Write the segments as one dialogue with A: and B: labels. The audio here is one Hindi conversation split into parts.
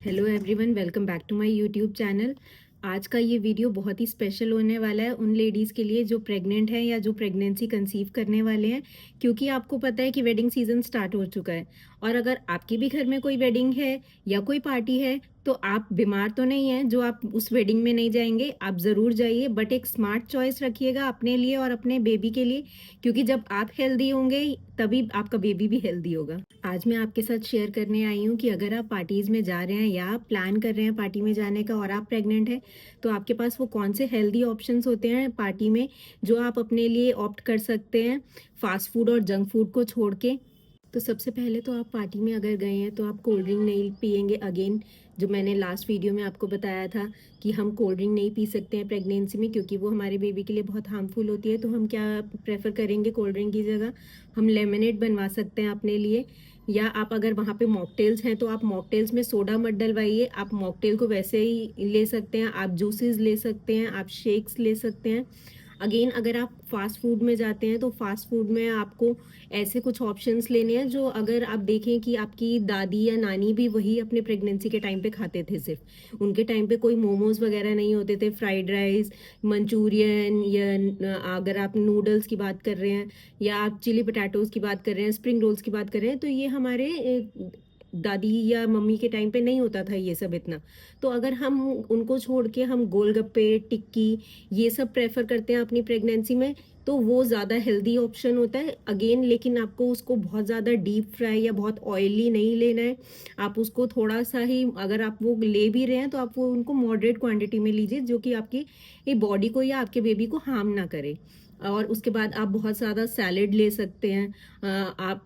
A: Hello everyone, welcome back to my YouTube channel. आज का ये वीडियो बहुत ही स्पेशल होने वाला है उन लेडीज़ के लिए जो प्रेग्नेंट हैं या जो प्रेगनेंसी कंसीव करने वाले हैं, क्योंकि आपको पता है कि वेडिंग सीजन स्टार्ट हो चुका है। और अगर आपकी भी घर में कोई वेडिंग है या कोई पार्टी है, तो आप बीमार तो नहीं हैं जो आप उस वेडिंग में नहीं जाएंगे। आप ज़रूर जाइए, बट एक स्मार्ट चॉइस रखिएगा अपने लिए और अपने बेबी के लिए, क्योंकि जब आप हेल्दी होंगे तभी आपका बेबी भी हेल्दी होगा। आज मैं आपके साथ शेयर करने आई हूँ कि अगर आप पार्टीज़ में जा रहे हैं या आप प्लान कर रहे हैं पार्टी में जाने का और आप प्रेग्नेंट हैं, तो आपके पास वो कौन से हेल्दी ऑप्शंस होते हैं पार्टी में जो आप अपने लिए ऑप्ट कर सकते हैं फास्ट फूड और जंक फूड को छोड़ के। तो सबसे पहले तो आप पार्टी में अगर गए हैं तो आप कोल्ड ड्रिंक नहीं पिएंगे। अगेन, जो मैंने लास्ट वीडियो में आपको बताया था कि हम कोल्ड ड्रिंक नहीं पी सकते हैं प्रेगनेंसी में, क्योंकि वो हमारे बेबी के लिए बहुत हार्मफुल होती है। तो हम क्या प्रेफर करेंगे, कोल्ड ड्रिंक की जगह हम लेमनेड बनवा सकते हैं अपने लिए। या आप अगर वहाँ पे मॉकटेल्स हैं तो आप मॉकटेल्स में सोडा मत डलवाइए, आप मॉकटेल को वैसे ही ले सकते हैं। आप जूसेस ले सकते हैं, आप शेक्स ले सकते हैं। अगेन, अगर आप फास्ट फूड में जाते हैं तो फास्ट फूड में आपको ऐसे कुछ ऑप्शंस लेने हैं जो अगर आप देखें कि आपकी दादी या नानी भी वही अपने प्रेगनेंसी के टाइम पे खाते थे। सिर्फ उनके टाइम पे कोई मोमोज वगैरह नहीं होते थे, फ्राइड राइस, मंचूरियन, या अगर आप नूडल्स की बात कर रहे हैं या आप चिली पटाटोज की बात कर रहे हैं, स्प्रिंग रोल्स की बात कर रहे हैं, तो ये हमारे दादी या मम्मी के टाइम पे नहीं होता था ये सब इतना। तो अगर हम उनको छोड़ के हम गोलगप्पे, टिक्की, ये सब प्रेफर करते हैं अपनी प्रेगनेंसी में, तो वो ज़्यादा हेल्दी ऑप्शन होता है। अगेन, लेकिन आपको उसको बहुत ज़्यादा डीप फ्राई या बहुत ऑयली नहीं लेना है। आप उसको थोड़ा सा ही, अगर आप वो ले भी रहे हैं तो आप वो उनको मॉडरेट क्वांटिटी में लीजिए, जो कि आपकी ये बॉडी को या आपके बेबी को हार्म ना करे। और उसके बाद आप बहुत ज़्यादा सैलेड ले सकते हैं। आप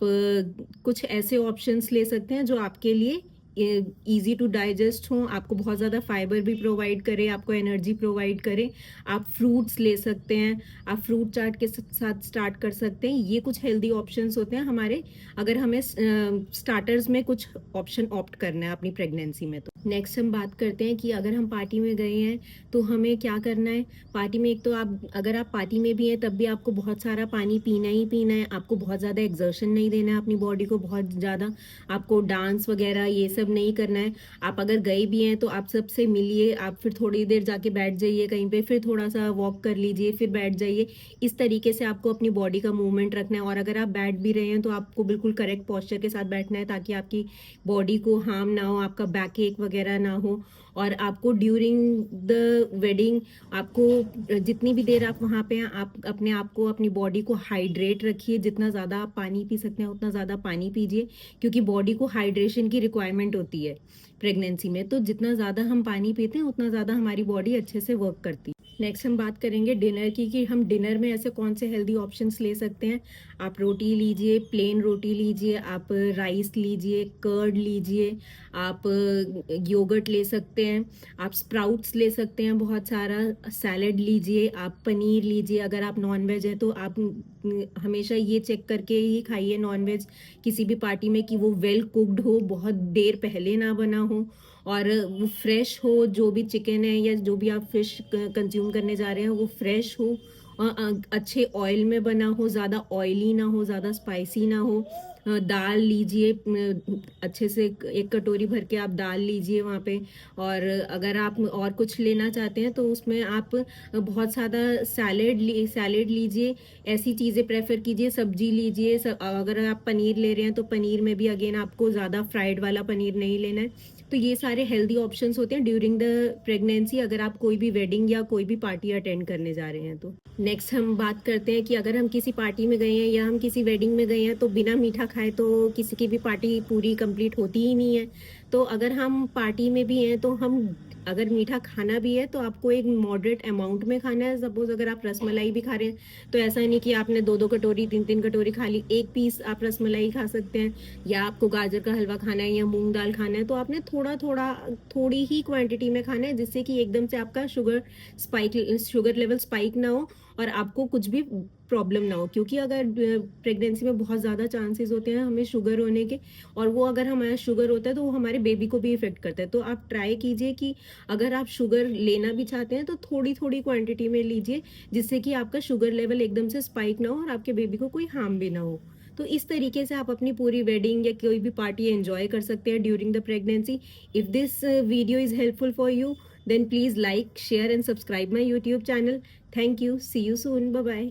A: कुछ ऐसे ऑप्शंस ले सकते हैं जो आपके लिए इजी टू डाइजेस्ट हों, आपको बहुत ज़्यादा फाइबर भी प्रोवाइड करे, आपको एनर्जी प्रोवाइड करे। आप फ्रूट्स ले सकते हैं, आप फ्रूट चाट के साथ स्टार्ट कर सकते हैं। ये कुछ हेल्दी ऑप्शंस होते हैं हमारे, अगर हमें स्टार्टर्स में कुछ ऑप्शन ऑप्ट करना है अपनी प्रेगनेंसी में। तो नेक्स्ट हम बात करते हैं कि अगर हम पार्टी में गए हैं तो हमें क्या करना है। पार्टी में एक तो आप, अगर आप पार्टी में भी हैं तब भी आपको बहुत सारा पानी पीना ही पीना है। आपको बहुत ज़्यादा एक्सर्शन नहीं देना है अपनी बॉडी को, बहुत ज़्यादा आपको डांस वगैरह ये सब नहीं करना है। आप अगर गए भी हैं तो आप सबसे मिलिए, आप फिर थोड़ी देर जाके बैठ जाइए कहीं पे, फिर थोड़ा सा वॉक कर लीजिए, फिर बैठ जाइए। इस तरीके से आपको अपनी बॉडी का मूवमेंट रखना है। और अगर आप बैठ भी रहे हैं तो आपको बिल्कुल करेक्ट पोस्चर के साथ बैठना है, ताकि आपकी बॉडी को हार्म ना हो, आपका बैक एक वगैरह ना हो। और आपको ड्यूरिंग द वेडिंग, आपको जितनी भी देर आप वहाँ पे हैं, आप अपने आप को, अपनी बॉडी को हाइड्रेट रखिए। जितना ज़्यादा आप पानी पी सकते हैं उतना ज़्यादा पानी पीजिए, क्योंकि बॉडी को हाइड्रेशन की रिक्वायरमेंट होती है प्रेगनेंसी में। तो जितना ज़्यादा हम पानी पीते हैं उतना ज़्यादा हमारी बॉडी अच्छे से वर्क करती है। नेक्स्ट हम बात करेंगे डिनर की, कि हम डिनर में ऐसे कौन से हेल्दी ऑप्शंस ले सकते हैं। आप रोटी लीजिए, प्लेन रोटी लीजिए, आप राइस लीजिए, कर्ड लीजिए, आप योगर्ट ले सकते हैं, आप स्प्राउट्स ले सकते हैं, बहुत सारा सैलड लीजिए, आप पनीर लीजिए। अगर आप नॉन वेज है तो आप हमेशा ये चेक करके ही खाइए नॉन वेज किसी भी पार्टी में कि वो वेल कुक्ड हो, बहुत देर पहले ना बना हो, और वो फ्रेश हो। जो भी चिकन है या जो भी आप फिश कंज्यूम करने जा रहे हैं वो फ्रेश हो, अच्छे ऑयल में बना हो, ज़्यादा ऑयली ना हो, ज़्यादा स्पाइसी ना हो। दाल लीजिए, अच्छे से एक कटोरी भर के आप दाल लीजिए वहाँ पे। और अगर आप और कुछ लेना चाहते हैं तो उसमें आप बहुत ज़्यादा सैलेड लीजिए। ऐसी चीज़ें प्रेफर कीजिए, सब्जी लीजिए। अगर आप पनीर ले रहे हैं तो पनीर में भी अगेन आपको ज़्यादा फ्राइड वाला पनीर नहीं लेना है। तो ये सारे हेल्दी ऑप्शंस होते हैं ड्यूरिंग द प्रेगनेंसी, अगर आप कोई भी वेडिंग या कोई भी पार्टी अटेंड करने जा रहे हैं तो। नेक्स्ट हम बात करते हैं कि अगर हम किसी पार्टी में गए हैं या हम किसी वेडिंग में गए हैं तो बिना मीठा खाए तो किसी की भी पार्टी पूरी कंप्लीट होती ही नहीं है। तो अगर हम पार्टी में भी हैं तो हम, अगर मीठा खाना भी है तो आपको एक मॉडरेट अमाउंट में खाना है। सपोज अगर आप रसमलाई भी खा रहे हैं तो ऐसा नहीं कि आपने दो दो कटोरी, तीन तीन कटोरी खा ली। एक पीस आप रसमलाई खा सकते हैं, या आपको गाजर का हलवा खाना है या मूंग दाल खाना है तो आपने थोड़ा थोड़ा, थोड़ी ही क्वांटिटी में खाना है, जिससे कि एकदम से आपका शुगर लेवल स्पाइक ना हो और आपको कुछ भी प्रॉब्लम ना हो। क्योंकि अगर प्रेगनेंसी में बहुत ज़्यादा चांसेस होते हैं हमें शुगर होने के, और वो अगर हमारा शुगर होता है तो वो हमारे बेबी को भी इफेक्ट करता है। तो आप ट्राई कीजिए कि अगर आप शुगर लेना भी चाहते हैं तो थोड़ी थोड़ी क्वांटिटी में लीजिए, जिससे कि आपका शुगर लेवल एकदम से स्पाइक ना हो और आपके बेबी को कोई हार्म भी ना हो। तो इस तरीके से आप अपनी पूरी वेडिंग या कोई भी पार्टी एंजॉय कर सकते हैं during the pregnancy. If this video is helpful for you, then please like, share and subscribe my YouTube channel. Thank you. See you soon. Bye bye.